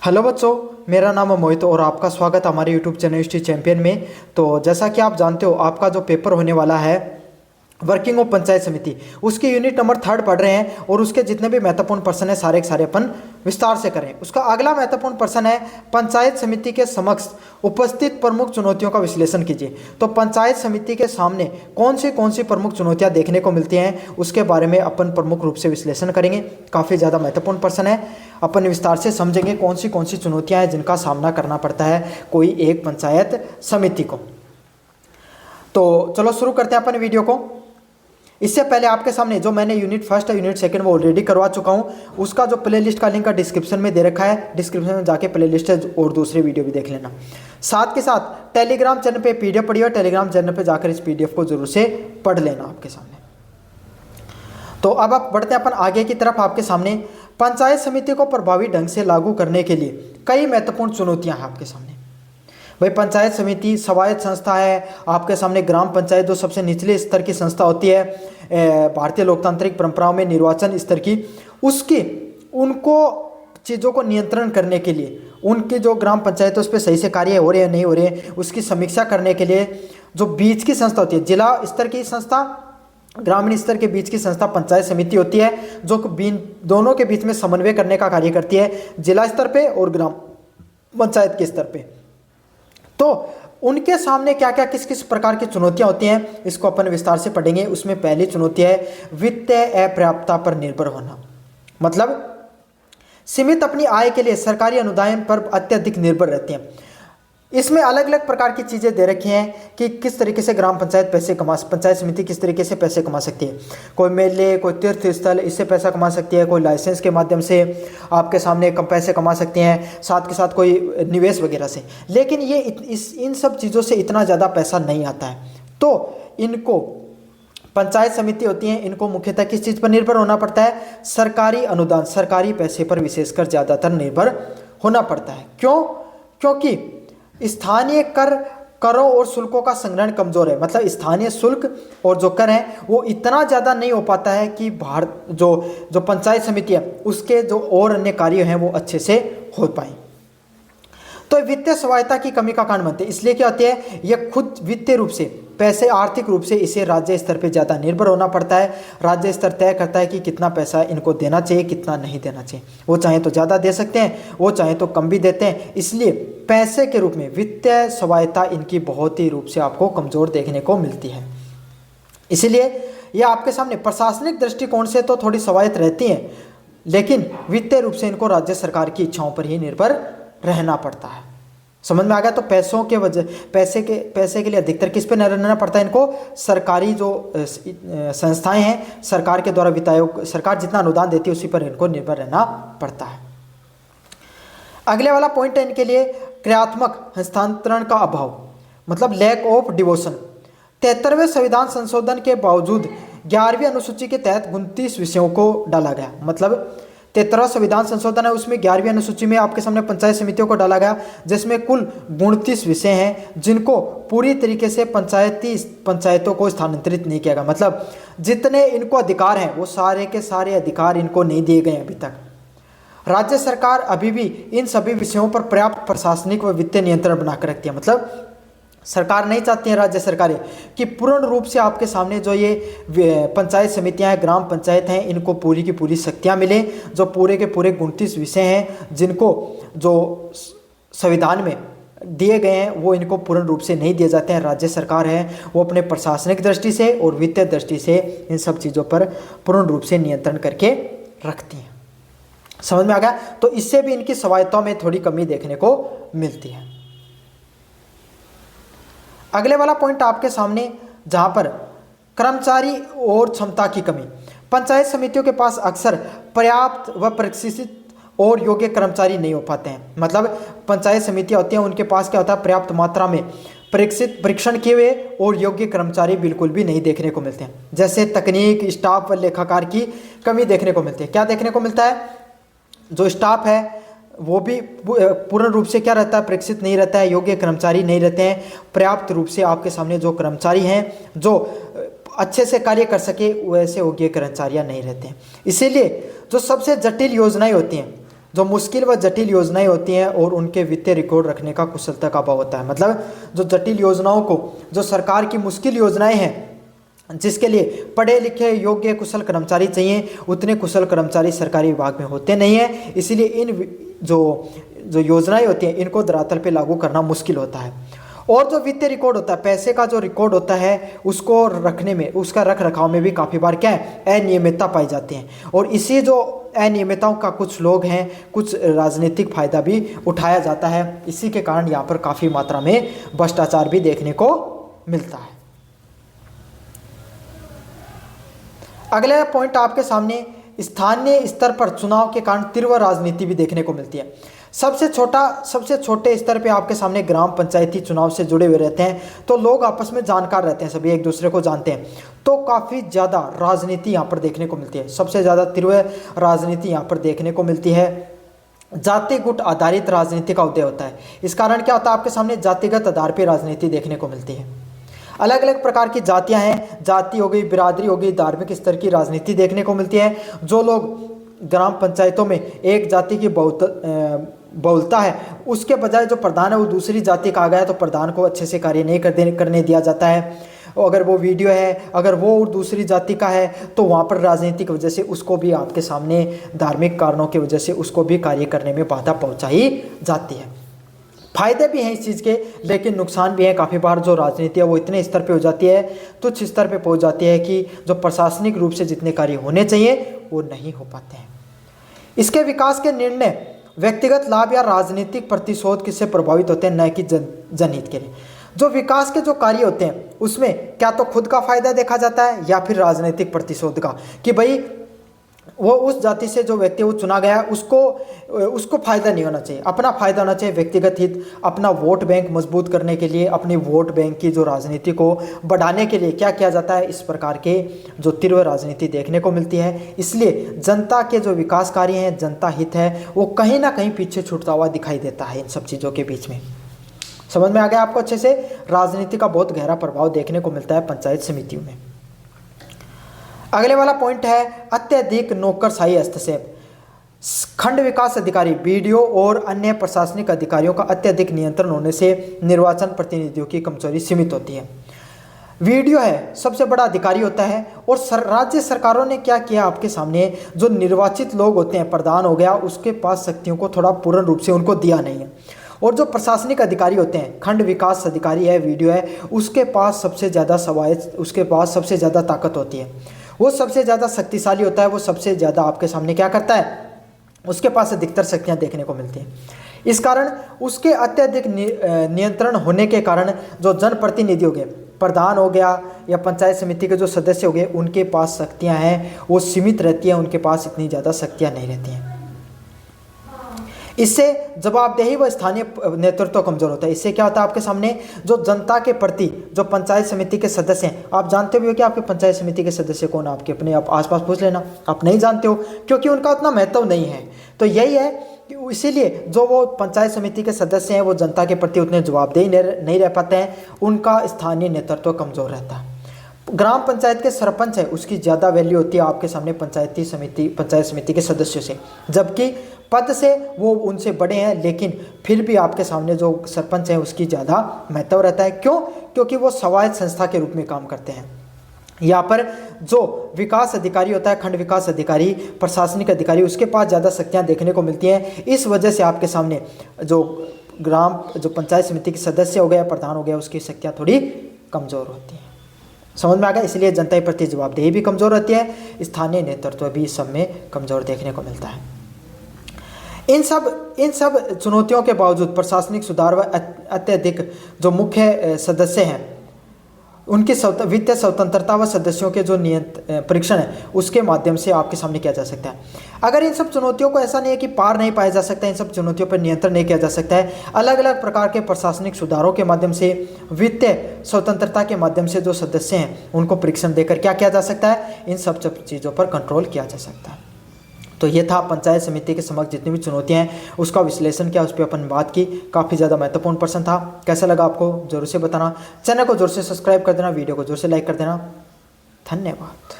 Hello बच्चों, मेरा नाम है मोहित और आपका स्वागत है हमारे यूट्यूब चैनल हिस्ट्री चैंपियन में। तो जैसा कि आप जानते हो, आपका जो पेपर होने वाला है वर्किंग ऑफ पंचायत समिति, उसकी यूनिट नंबर 3 पढ़ रहे हैं और उसके जितने भी महत्वपूर्ण प्रश्न है सारे के सारे अपन विस्तार से करें। उसका अगला महत्वपूर्ण प्रश्न है पंचायत समिति के समक्ष उपस्थित प्रमुख चुनौतियों का विश्लेषण कीजिए। तो पंचायत समिति के सामने कौन सी प्रमुख चुनौतियां देखने को मिलती हैं उसके बारे में अपन प्रमुख रूप से विश्लेषण करेंगे। काफ़ी ज़्यादा महत्वपूर्ण प्रश्न है, अपन विस्तार से समझेंगे कौन सी चुनौतियां हैं जिनका सामना करना पड़ता है कोई एक पंचायत समिति को। तो चलो शुरू करते हैं अपन वीडियो को। इससे पहले आपके सामने जो मैंने यूनिट फर्स्ट और यूनिट सेकंड वो ऑलरेडी करवा चुका हूं, उसका जो प्लेलिस्ट का लिंक डिस्क्रिप्शन में दे रखा है, डिस्क्रिप्शन में जाके प्लेलिस्ट है और दूसरे वीडियो भी देख लेना। साथ के साथ टेलीग्राम चैनल पे पीडीएफ पढ़ी और टेलीग्राम चैनल पे जाकर इस पीडीएफ को जरूर से पढ़ लेना आपके सामने। तो अब आप बढ़ते हैं अपन आगे की तरफ। आपके सामने पंचायत समिति को प्रभावी ढंग से लागू करने के लिए कई महत्वपूर्ण चुनौतियां हैं आपके सामने। भाई पंचायत समिति स्वायत्त संस्था है, आपके सामने ग्राम पंचायत जो सबसे निचले स्तर की संस्था होती है भारतीय लोकतांत्रिक परंपराओं में निर्वाचन स्तर की, उसकी उनको चीज़ों को नियंत्रण करने के लिए उनकी जो ग्राम पंचायत उस पर सही से कार्य हो रहे हैं नहीं हो रहे हैं उसकी समीक्षा करने के लिए जो बीच की संस्था होती है, जिला स्तर की संस्था ग्रामीण स्तर के बीच की संस्था पंचायत समिति होती है, जो दोनों के बीच में समन्वय करने का कार्य करती है जिला स्तर पे और ग्राम पंचायत के स्तर पे। तो उनके सामने क्या क्या किस प्रकार की चुनौतियां होती हैं इसको अपन विस्तार से पढ़ेंगे। उसमें पहली चुनौती है वित्तीय अपर्याप्तता पर निर्भर होना, मतलब सीमित अपनी आय के लिए सरकारी अनुदान पर अत्यधिक निर्भर रहते हैं। इसमें अलग अलग प्रकार की चीज़ें दे रखी हैं कि किस तरीके से ग्राम पंचायत पंचायत समिति किस तरीके से पैसे कमा सकती है। कोई मेले, कोई तीर्थ स्थल, इससे पैसा कमा सकती है, कोई लाइसेंस के माध्यम से आपके सामने कम पैसे कमा सकती हैं, साथ के साथ कोई निवेश वगैरह से। लेकिन ये इन सब चीज़ों से इतना ज़्यादा पैसा नहीं आता है। तो इनको पंचायत समिति होती हैं, इनको मुख्यतः किस चीज़ पर निर्भर होना पड़ता है? सरकारी अनुदान, सरकारी पैसे पर विशेषकर ज़्यादातर निर्भर होना पड़ता है। क्यों? क्योंकि स्थानीय करों और शुल्कों का संग्रहण कमजोर है, मतलब स्थानीय शुल्क और जो कर है वो इतना ज़्यादा नहीं हो पाता है कि जो पंचायत समिति है उसके जो और अन्य कार्य हैं वो अच्छे से हो पाए। तो वित्तीय स्वायत्तता की कमी का कारण बनते हैं। इसलिए क्या होती है, ये खुद वित्तीय रूप से पैसे आर्थिक रूप से इसे राज्य स्तर पे ज़्यादा निर्भर होना पड़ता है। राज्य स्तर तय करता है कि कितना पैसा इनको देना चाहिए, कितना नहीं देना चाहिए। वो चाहे तो ज़्यादा दे सकते हैं, वो चाहे तो कम भी देते हैं। इसलिए पैसे के रूप में वित्तीय स्वायत्तता इनकी बहुत ही रूप से आपको कमज़ोर देखने को मिलती है। इसीलिए ये आपके सामने प्रशासनिक दृष्टिकोण से तो थोड़ी स्वायत्त रहती हैं, लेकिन वित्तीय रूप से इनको राज्य सरकार की इच्छाओं पर ही निर्भर रहना पड़ता है। समझ में आ गया? तो पैसे के लिए अधिकतर किस पे निर्भर रहना पड़ता है इनको? सरकारी जो संस्थाएं हैं, सरकार के द्वारा वित्त आयोग, सरकार जितना अनुदान देती है उसी पर इनको निर्भर रहना पड़ता है। अगले वाला पॉइंट है इनके लिए क्रियात्मक हस्तांतरण का अभाव, मतलब लैक ऑफ डिवोशन। 73वें संविधान संशोधन के बावजूद 11वीं अनुसूची के तहत 29 विषयों को डाला गया, मतलब 73वां संविधान संशोधन है उसमें 11वीं अनुसूची में आपके सामने पंचायत समितियों को डाला गया, जिसमें कुल 29 विषय हैं जिनको पूरी तरीके से पंचायतों को स्थानांतरित नहीं किया गया। मतलब जितने इनको अधिकार हैं वो सारे के सारे अधिकार इनको नहीं दिए गए अभी तक। राज्य सरकार अभी भी इन सभी विषयों पर पर्याप्त प्रशासनिक व वित्तीय नियंत्रण बनाकर रखती है। मतलब सरकार नहीं चाहती है, राज्य सरकारें, कि पूर्ण रूप से आपके सामने जो ये पंचायत समितियां हैं, ग्राम पंचायत हैं, इनको पूरी की पूरी शक्तियां मिले। जो पूरे के पूरे 29 विषय हैं जिनको जो संविधान में दिए गए हैं वो इनको पूर्ण रूप से नहीं दिए जाते हैं। राज्य सरकार है वो अपने प्रशासनिक दृष्टि से और वित्तीय दृष्टि से इन सब चीज़ों पर पूर्ण रूप से नियंत्रण करके रखती हैं। समझ में आ गया? तो इससे भी इनकी स्वायत्तता में थोड़ी कमी देखने को मिलती है। अगले वाला पॉइंट आपके सामने जहां पर कर्मचारी और क्षमता की कमी। पंचायत समितियों के पास अक्सर पर्याप्त व प्रशिक्षित और योग्य कर्मचारी नहीं हो पाते हैं। मतलब पंचायत समितियां होती हैं उनके पास क्या होता है, पर्याप्त मात्रा में परीक्षण किए हुए और योग्य कर्मचारी बिल्कुल भी नहीं देखने को मिलते हैं। जैसे तकनीक, स्टाफ व लेखाकार की कमी देखने को मिलती है। क्या देखने को मिलता है? जो स्टाफ है वो भी पूर्ण रूप से क्या रहता है, परीक्षित नहीं रहता है, योग्य कर्मचारी नहीं रहते हैं। पर्याप्त रूप से आपके सामने जो कर्मचारी हैं जो अच्छे से कार्य कर सके वैसे योग्य कर्मचारियां नहीं रहते हैं। इसीलिए जो सबसे जटिल योजनाएं होती हैं जो मुश्किल व जटिल योजनाएं होती हैं और उनके वित्तीय रिकॉर्ड रखने का कुशलता का अभाव होता है। मतलब जो जटिल योजनाओं को, जो सरकार की मुश्किल योजनाएं हैं जिसके लिए पढ़े लिखे योग्य कुशल कर्मचारी चाहिए, उतने कुशल कर्मचारी सरकारी विभाग में होते नहीं हैं। इसीलिए इन जो योजनाएं होती हैं इनको धरातल पे लागू करना मुश्किल होता है। और जो वित्तीय रिकॉर्ड होता है, पैसे का जो रिकॉर्ड होता है, उसको रखने में, उसका रख रखाव में भी काफ़ी बार क्या है, अनियमितता पाई जाती है। और इसी जो अनियमितताओं का कुछ लोग हैं, कुछ राजनीतिक फायदा भी उठाया जाता है। इसी के कारण यहाँ पर काफ़ी मात्रा में भ्रष्टाचार भी देखने को मिलता है। अगला पॉइंट आपके सामने, स्थानीय स्तर पर चुनाव के कारण तीव्र राजनीति भी देखने को मिलती है। सबसे छोटे स्तर पे आपके सामने ग्राम पंचायती चुनाव से जुड़े हुए रहते हैं, तो लोग आपस में जानकार रहते हैं, सभी एक दूसरे को जानते हैं, तो काफ़ी ज़्यादा राजनीति यहाँ पर देखने को मिलती है। सबसे ज़्यादा तीव्र राजनीति यहाँ पर देखने को मिलती है। जाति गुट आधारित राजनीति का उदय होता है। इस कारण क्या होता है, आपके सामने जातिगत आधार पर राजनीति देखने को मिलती है। अलग अलग प्रकार की जातियां हैं, जाति हो गई, बिरादरी हो गई, धार्मिक स्तर की राजनीति देखने को मिलती है। जो लोग ग्राम पंचायतों में एक जाति की बहुलता है, उसके बजाय जो प्रधान है वो दूसरी जाति का आ गया, तो प्रधान को अच्छे से कार्य नहीं करने दिया जाता है। और अगर वो वीडियो है, अगर वो दूसरी जाति का है, तो वहाँ पर राजनीतिक वजह से उसको भी आपके सामने धार्मिक कारणों की वजह से उसको भी कार्य करने में बाधा पहुँचाई जाती है। फायदे भी हैं इस चीज़ के, लेकिन नुकसान भी है। काफ़ी बार जो राजनीति है वो इतने स्तर पे हो जाती है, तुच्छ स्तर पे पहुंच जाती है कि जो प्रशासनिक रूप से जितने कार्य होने चाहिए वो नहीं हो पाते हैं। इसके विकास के निर्णय व्यक्तिगत लाभ या राजनीतिक प्रतिशोध किससे प्रभावित होते हैं, न कि जनहित के लिए। जो विकास के जो कार्य होते हैं उसमें क्या तो खुद का फायदा देखा जाता है या फिर राजनीतिक प्रतिशोध का, कि भाई वो उस जाति से जो व्यक्ति वो चुना गया उसको फायदा नहीं होना चाहिए, अपना फायदा होना चाहिए, व्यक्तिगत हित, अपना वोट बैंक मजबूत करने के लिए, अपनी वोट बैंक की जो राजनीति को बढ़ाने के लिए क्या किया जाता है। इस प्रकार के जो तीव्र राजनीति देखने को मिलती है। इसलिए जनता के जो विकास कार्य हैं, जनता हित है, वो कहीं ना कहीं पीछे छूटता हुआ दिखाई देता है इन सब चीज़ों के बीच में। समझ में आ गया आपको अच्छे से। राजनीति का बहुत गहरा प्रभाव देखने को मिलता है पंचायत समितियों में। अगले वाला पॉइंट है अत्यधिक नौकरशाही हस्तक्षेप। खंड विकास अधिकारी, बीडीओ और अन्य प्रशासनिक अधिकारियों का अत्यधिक नियंत्रण होने से निर्वाचन प्रतिनिधियों की कमजोरी सीमित होती है। वीडियो है, सबसे बड़ा अधिकारी होता है, और राज्य सरकारों ने क्या किया आपके सामने, जो निर्वाचित लोग होते हैं, प्रधान हो गया, उसके पास शक्तियों को थोड़ा पूर्ण रूप से उनको दिया नहीं है। और जो प्रशासनिक अधिकारी होते हैं, खंड विकास अधिकारी है, वीडियो है, उसके पास सबसे ज़्यादा सवायत, उसके पास सबसे ज़्यादा ताकत होती है, वो सबसे ज़्यादा शक्तिशाली होता है, वो सबसे ज़्यादा आपके सामने क्या करता है, उसके पास अधिकतर शक्तियाँ देखने को मिलती हैं। इस कारण उसके अत्यधिक नियंत्रण होने के कारण जो जनप्रतिनिधि हो गए, प्रधान हो गया या पंचायत समिति के जो सदस्य हो गए, उनके पास शक्तियाँ हैं वो सीमित रहती हैं, उनके पास इतनी ज़्यादा शक्तियाँ नहीं रहती हैं। इससे जवाबदेही व स्थानीय नेतृत्व कमजोर होता है। इससे क्या होता है, आपके सामने जो जनता के प्रति जो पंचायत समिति के सदस्य हैं, आप जानते भी हो कि आपके पंचायत समिति के सदस्य कौन, आपके अपने आप आसपास पूछ लेना, आप नहीं जानते हो क्योंकि उनका उतना महत्व नहीं है। तो यही है कि इसीलिए जो वो पंचायत समिति के सदस्य हैं वो जनता के प्रति उतने जवाबदेही नहीं रह पाते हैं, उनका स्थानीय नेतृत्व कमजोर रहता है। ग्राम पंचायत के सरपंच है, उसकी ज़्यादा वैल्यू होती है आपके सामने पंचायत समिति के सदस्यों से, जबकि पद से वो उनसे बड़े हैं, लेकिन फिर भी आपके सामने जो सरपंच है उसकी ज़्यादा महत्व रहता है। क्यों? क्योंकि वो स्वायत्त संस्था के रूप में काम करते हैं। यहाँ पर जो विकास अधिकारी होता है, खंड विकास अधिकारी, प्रशासनिक अधिकारी, उसके पास ज़्यादा शक्तियाँ देखने को मिलती हैं। इस वजह से आपके सामने जो पंचायत समिति के सदस्य हो गया, प्रधान हो गया, उसकी शक्तियाँ थोड़ी कमज़ोर होती हैं। समझ में आ गया। इसलिए जनता के प्रति जवाबदेही भी कमज़ोर रहती है, स्थानीय नेतृत्व भी सब में कमज़ोर देखने को मिलता है। इन सब चुनौतियों के बावजूद प्रशासनिक सुधार व अत्यधिक जो मुख्य सदस्य हैं उनकी वित्तीय स्वतंत्रता व सदस्यों के जो परीक्षण है उसके माध्यम से आपके सामने किया जा सकता है। अगर इन सब चुनौतियों को ऐसा नहीं है कि पार नहीं पाया जा सकता, इन सब चुनौतियों पर नियंत्रण नहीं किया जा सकता है, अलग अलग प्रकार के प्रशासनिक सुधारों के माध्यम से, वित्तीय स्वतंत्रता के माध्यम से जो सदस्य हैं उनको परीक्षण देकर क्या किया जा सकता है, इन सब चीज़ों पर कंट्रोल किया जा सकता है। तो ये था पंचायत समिति के समक्ष जितनी भी चुनौतियां हैं उसका विश्लेषण किया, उस पर अपन बात की। काफ़ी ज़्यादा महत्वपूर्ण प्रश्न था। कैसा लगा आपको जरूर से बताना, चैनल को जोर से सब्सक्राइब कर देना, वीडियो को जोर से लाइक कर देना। धन्यवाद।